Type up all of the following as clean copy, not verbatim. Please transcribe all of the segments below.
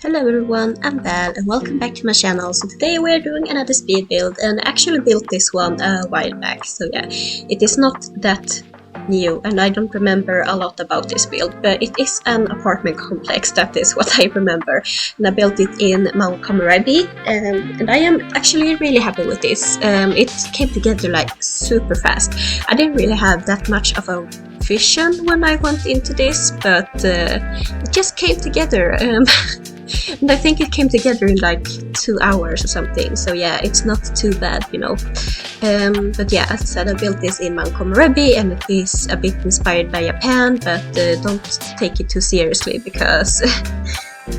Hello everyone, I'm Val and welcome back to my channel. So today we're doing another speed build, and I actually built this one a while back. So yeah, it is not that new and I don't remember a lot about this build, but it is an apartment complex, that is what I remember. And I built it in Mount Komorebi, and I am actually really happy with this. It came together like super fast. I didn't really have that much of a vision when I went into this, but it just came together. And I think it came together in like 2 hours or something, so yeah, it's not too bad, you know. But yeah, as I said, I built this in Mount Komorebi, and it is a bit inspired by Japan, but don't take it too seriously because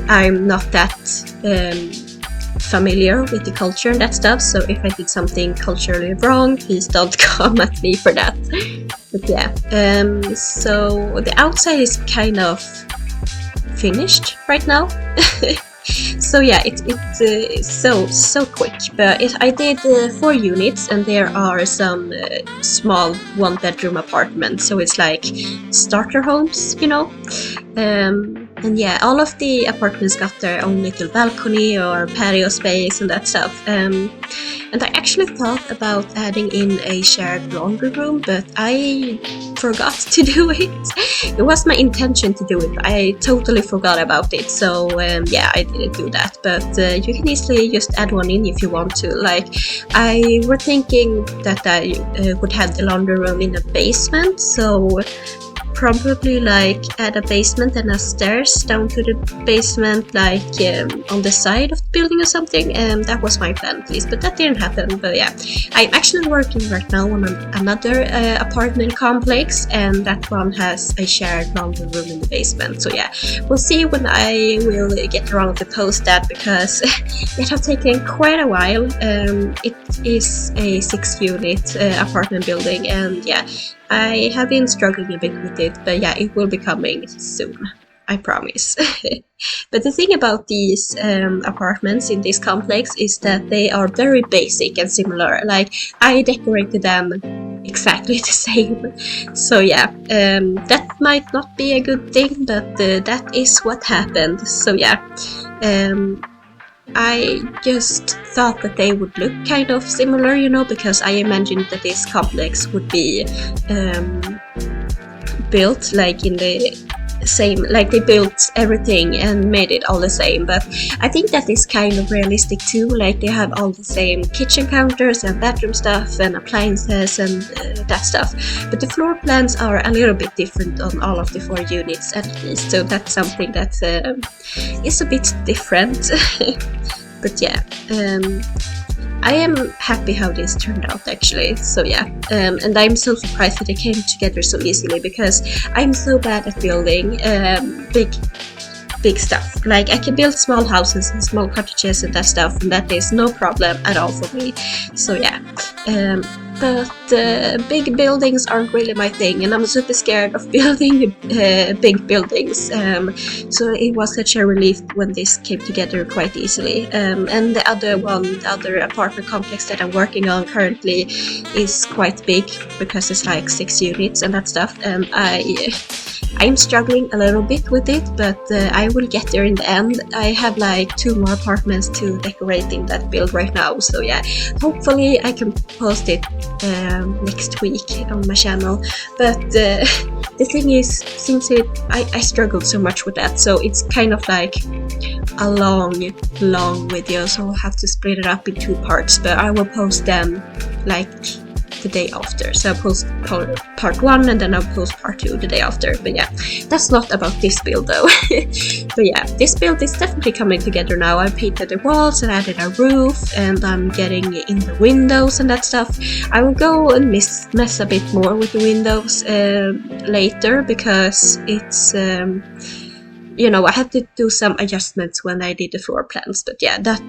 I'm not that familiar with the culture and that stuff, so if I did something culturally wrong, please don't come at me for that. But yeah, so the outside is kind of finished right now. So yeah, it's so quick, but I did 4 units, and there are some small 1-bedroom apartments, so it's like starter homes, you know. And yeah, all of the apartments got their own little balcony or patio space and that stuff. And I actually thought about adding in a shared laundry room, but I forgot to do it. It was my intention to do it, but I totally forgot about it. So yeah, I didn't do that. But you can easily just add one in if you want to. Like, I were thinking that I would have the laundry room in a basement, so probably like add a basement and a stairs down to the basement, like on the side of the building or something. That was my plan at least, but that didn't happen. But yeah, I'm actually working right now on another apartment complex, and that one has a shared laundry room in the basement. So yeah, we'll see when I will get around to post that, because it has taken quite a while. It is a 6-unit apartment building, and yeah, I have been struggling a bit with it, but yeah, it will be coming soon, I promise. But the thing about these apartments in this complex is that they are very basic and similar. Like, I decorated them exactly the same. So yeah, that might not be a good thing, but that is what happened. So yeah, I just thought that they would look kind of similar, you know, because I imagined that this complex would be built like in the same, like they built everything and made it all the same. But I think that is kind of realistic too, like they have all the same kitchen counters and bathroom stuff and appliances and that stuff, but the floor plans are a little bit different on all of the 4 units at least, so that's something that is a bit different. But yeah, I am happy how this turned out actually. So yeah, and I'm so surprised that it came together so easily, because I'm so bad at building big stuff. Like, I can build small houses and small cottages and that stuff, and that is no problem at all for me. So yeah, but big buildings aren't really my thing, and I'm super scared of building big buildings. So it was such a relief when this came together quite easily. And the other apartment complex that I'm working on currently is quite big, because it's like 6 units and that stuff, and I'm struggling a little bit with it, but I will get there in the end. I have like 2 more apartments to decorate in that build right now, so yeah, hopefully I can post it next week on my channel. But the thing is, since I struggled so much with that, so it's kind of like a long video, so I'll have to split it up in 2 parts, but I will post them like the day after. So I'll post part 1 and then I'll post part 2 the day after. But yeah, that's not about this build though. But yeah, this build is definitely coming together now. I painted the walls and added a roof, and I'm getting in the windows and that stuff. I will go and mess a bit more with the windows later, because it's you know, I had to do some adjustments when I did the floor plans. But yeah, that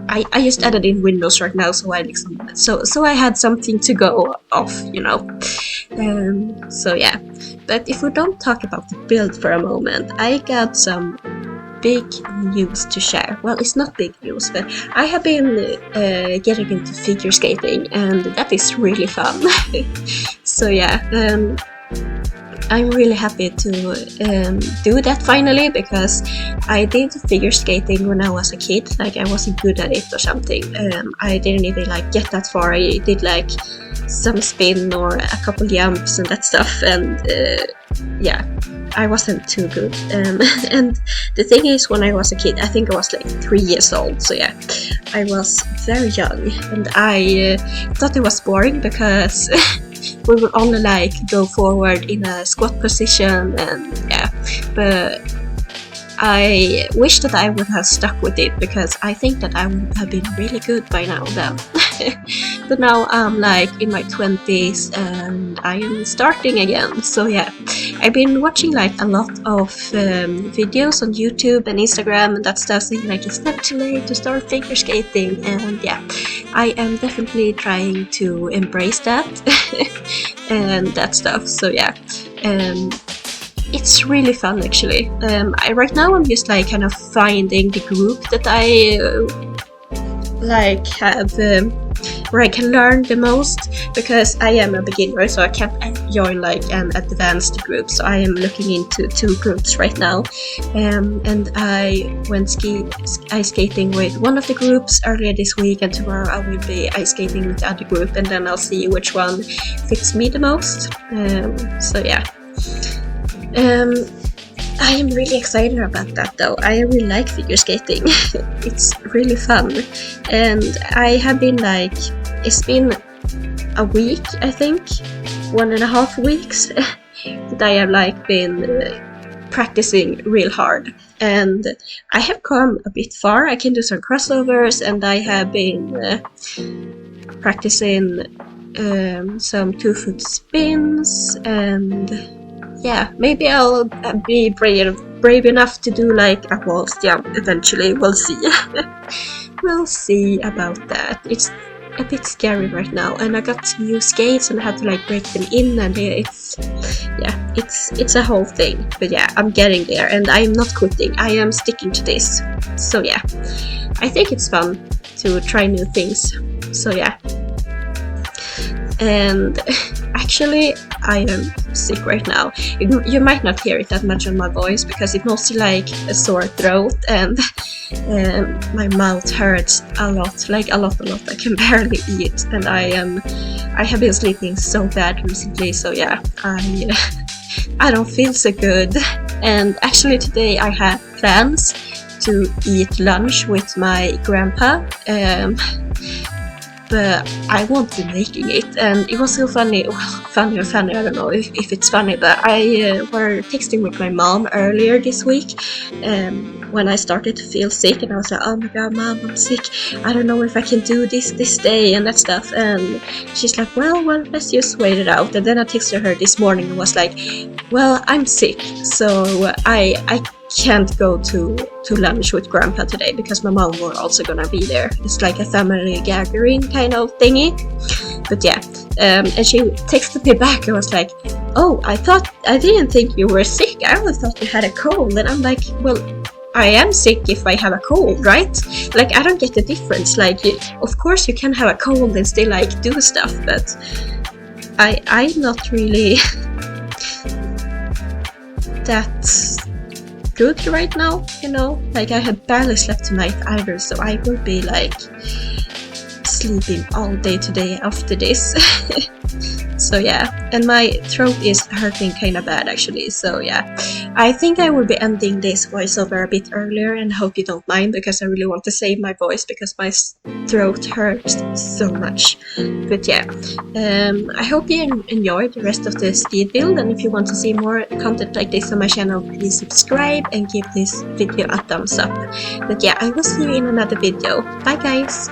I just added in windows right now, so I had something to go off, you know. So yeah, but if we don't talk about the build for a moment, I got some big news to share. Well, it's not big news, but I have been getting into figure skating, and that is really fun. So yeah, I'm really happy to do that finally, because I did figure skating when I was a kid. Like, I wasn't good at it or something. I didn't even like get that far. I did like some spin or a couple jumps and that stuff, and yeah, I wasn't too good. And the thing is, when I was a kid, I think I was like 3 years old, so yeah, I was very young, and I thought it was boring because we would only like go forward in a squat position, and yeah, but I wish that I would have stuck with it, because I think that I would have been really good by now then. But now I'm like in my 20s and I am starting again, so yeah, I've been watching like a lot of videos on YouTube and Instagram and that stuff, saying like it's never too late to start figure skating, and yeah, I am definitely trying to embrace that and that stuff, so yeah. It's really fun actually. Right now I'm just like kind of finding the group that I like have where I can learn the most, because I am a beginner, so I can't join like an advanced group. So I am looking into 2 groups right now, and I went ice skating with one of the groups earlier this week, and tomorrow I will be ice skating with the other group, and then I'll see which one fits me the most. So yeah. I am really excited about that though. I really like figure skating. It's really fun. And I have been like, it's been a week, I think, 1.5 weeks that I have like been practicing real hard. And I have come a bit far. I can do some crossovers, and I have been practicing some 2-foot spins, and yeah, maybe I'll be brave enough to do like a waltz jump eventually. We'll see. We'll see about that. It's a bit scary right now, and I got new skates and I have to like break them in, and it's a whole thing. But yeah, I'm getting there, and I am not quitting. I am sticking to this. So yeah, I think it's fun to try new things. So yeah. And actually, I am sick right now. You might not hear it that much on my voice, because it's mostly like a sore throat, and my mouth hurts a lot, like a lot. I can barely eat, and I have been sleeping so bad recently, so yeah, I don't feel so good. And actually today I had plans to eat lunch with my grandpa, but I won't be making it, and it was so funny. Well, funny, I don't know if it's funny, but I were texting with my mom earlier this week when I started to feel sick, and I was like, oh my god, Mom, I'm sick, I don't know if I can do this day and that stuff, and she's like, well, let's just wait it out. And then I texted her this morning and was like, well, I'm sick, so I can't go to lunch with Grandpa today, because my mom were also gonna be there. It's like a family gathering kind of thingy. But yeah, and she texted me back and was like, oh, I didn't think you were sick, I only thought you had a cold. And I'm like, well, I am sick if I have a cold, right? Like, I don't get the difference. Like, of course you can have a cold and still like do stuff, but I'm not really that good right now, you know, like I have barely slept tonight either, so I will be like sleeping all day today after this. So yeah, and my throat is hurting kind of bad actually, so yeah, I think I will be ending this voiceover a bit earlier, and hope you don't mind, because I really want to save my voice, because my throat hurts so much. But yeah, I hope you enjoyed the rest of the speed build, and if you want to see more content like this on my channel, please subscribe and give this video a thumbs up. But yeah, I will see you in another video. Bye guys!